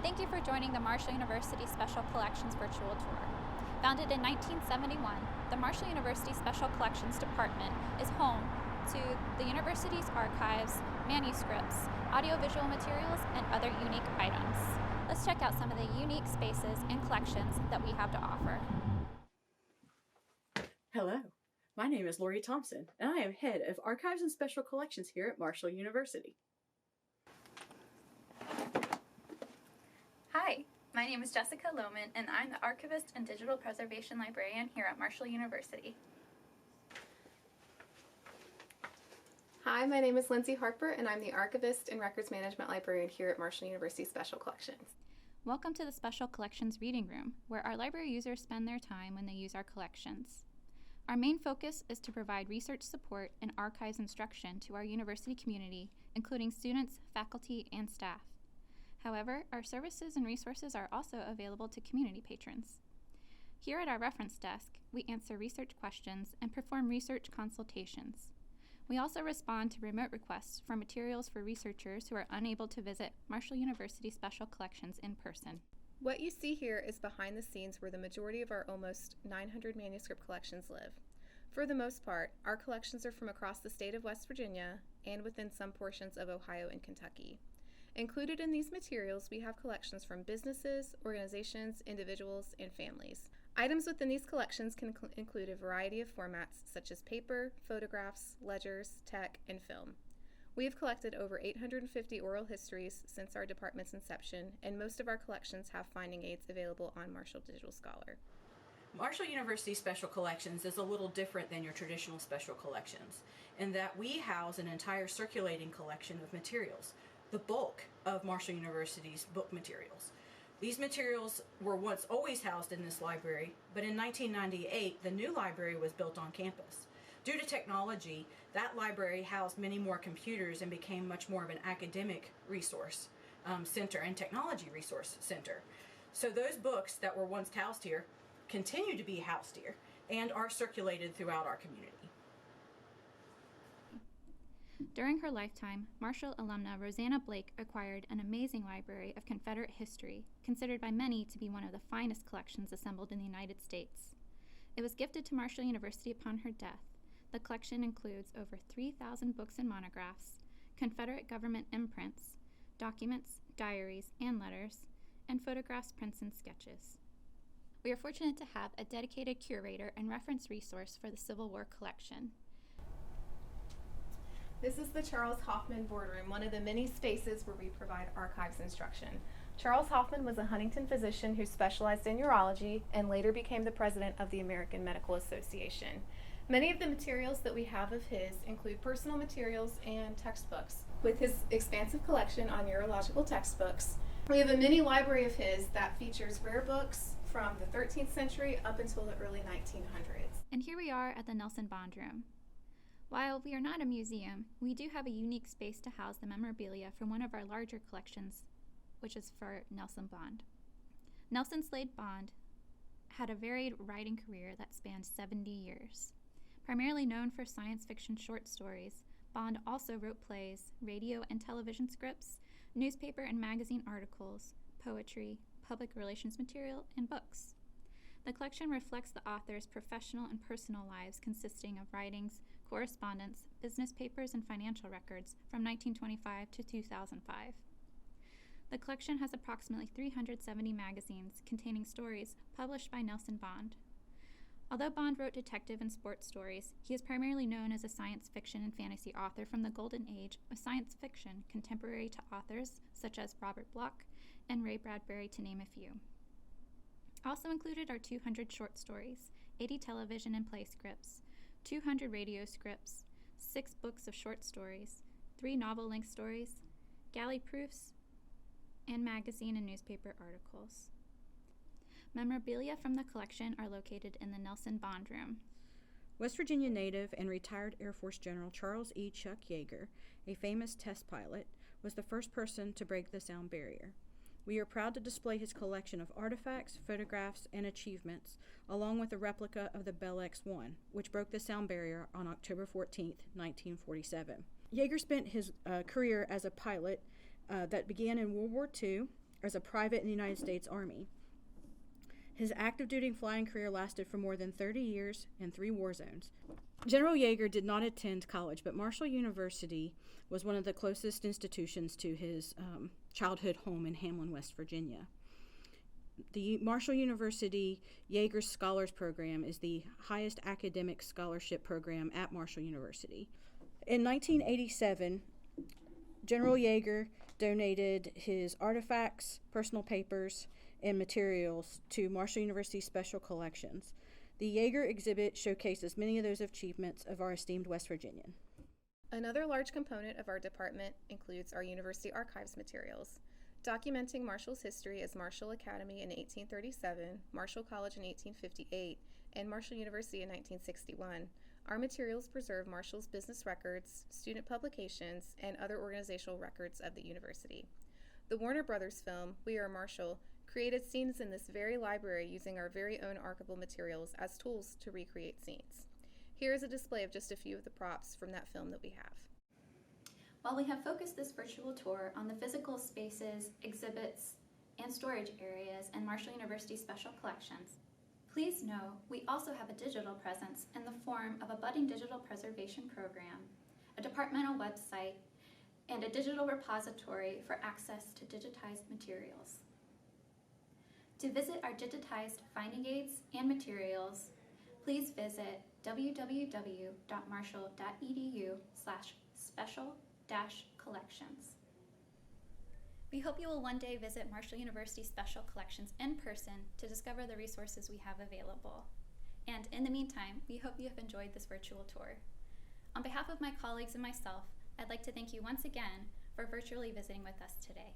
and thank you for joining the Marshall University Special Collections virtual tour. Founded in 1971, the Marshall University Special Collections Department is home to the university's archives, manuscripts, audiovisual materials, and other unique items. Let's check out some of the unique spaces and collections that we have to offer. Hello, my name is Lori Thompson, and I am head of Archives and Special Collections here at Marshall University. Hi, my name is Jessica Lowman, and I'm the Archivist and Digital Preservation Librarian here at Marshall University. Hi, my name is Lindsay Harper, and I'm the Archivist and Records Management Librarian here at Marshall University Special Collections. Welcome to the Special Collections Reading Room, where our library users spend their time when they use our collections. Our main focus is to provide research support and archives instruction to our university community, including students, faculty, and staff. However, our services and resources are also available to community patrons. Here at our reference desk, we answer research questions and perform research consultations. We also respond to remote requests for materials for researchers who are unable to visit Marshall University Special Collections in person. What you see here is behind the scenes where the majority of our almost 900 manuscript collections live. For the most part, our collections are from across the state of West Virginia and within some portions of Ohio and Kentucky. Included in these materials, we have collections from businesses, organizations, individuals, and families. Items within these collections can include a variety of formats such as paper, photographs, ledgers, tech, and film. We have collected over 850 oral histories since our department's inception, and most of our collections have finding aids available on Marshall Digital Scholar. Marshall University Special Collections is a little different than your traditional special collections in that we house an entire circulating collection of materials, the bulk of Marshall University's book materials. These materials were once always housed in this library, but in 1998, the new library was built on campus. Due to technology, that library housed many more computers and became much more of an academic resource center and technology resource center. So those books that were once housed here continue to be housed here and are circulated throughout our community. During her lifetime, Marshall alumna Rosanna Blake acquired an amazing library of Confederate history, considered by many to be one of the finest collections assembled in the United States. It was gifted to Marshall University upon her death. The collection includes over 3,000 books and monographs, Confederate government imprints, documents, diaries, and letters, and photographs, prints, and sketches. We are fortunate to have a dedicated curator and reference resource for the Civil War collection. This is the Charles Hoffman Boardroom, one of the many spaces where we provide archives instruction. Charles Hoffman was a Huntington physician who specialized in urology and later became the president of the American Medical Association. Many of the materials that we have of his include personal materials and textbooks. With his expansive collection on urological textbooks, we have a mini library of his that features rare books from the 13th century up until the early 1900s. And here we are at the Nelson Bond Room. While we are not a museum, we do have a unique space to house the memorabilia from one of our larger collections, which is for Nelson Bond. Nelson Slade Bond had a varied writing career that spanned 70 years. Primarily known for science fiction short stories, Bond also wrote plays, radio and television scripts, newspaper and magazine articles, poetry, public relations material, and books. The collection reflects the author's professional and personal lives, consisting of writings, correspondence, business papers, and financial records from 1925 to 2005. The collection has approximately 370 magazines containing stories published by Nelson Bond. Although Bond wrote detective and sports stories, he is primarily known as a science fiction and fantasy author from the golden age of science fiction, contemporary to authors such as Robert Bloch and Ray Bradbury, to name a few. Also included are 200 short stories, 80 television and play scripts, 200 radio scripts, 6 books of short stories, 3 novel-length stories, galley proofs, and magazine and newspaper articles. Memorabilia from the collection are located in the Nelson Bond Room. West Virginia native and retired Air Force General Charles E. Chuck Yeager, a famous test pilot, was the first person to break the sound barrier. We are proud to display his collection of artifacts, photographs, and achievements, along with a replica of the Bell X-1, which broke the sound barrier on October 14, 1947. Yeager spent his career as a pilot that began in World War II as a private in the United States Army. His active duty flying career lasted for more than 30 years and 3 war zones. General Yeager did not attend college, but Marshall University was one of the closest institutions to his childhood home in Hamlin, West Virginia. The Marshall University Yeager Scholars Program is the highest academic scholarship program at Marshall University. In 1987, General Yeager donated his artifacts, personal papers, and materials to Marshall University Special Collections. The Yeager exhibit showcases many of those achievements of our esteemed West Virginian. Another large component of our department includes our university archives materials. Documenting Marshall's history as Marshall Academy in 1837, Marshall College in 1858, and Marshall University in 1961, our materials preserve Marshall's business records, student publications, and other organizational records of the university. The Warner Brothers film, We Are Marshall, created scenes in this very library using our very own archival materials as tools to recreate scenes. Here is a display of just a few of the props from that film that we have. While we have focused this virtual tour on the physical spaces, exhibits, and storage areas in Marshall University Special Collections, please know we also have a digital presence in the form of a budding digital preservation program, a departmental website, and a digital repository for access to digitized materials. To visit our digitized finding aids and materials, please visit www.marshall.edu/special-collections. We hope you will one day visit Marshall University Special Collections in person to discover the resources we have available. And in the meantime, we hope you have enjoyed this virtual tour. On behalf of my colleagues and myself, I'd like to thank you once again for virtually visiting with us today.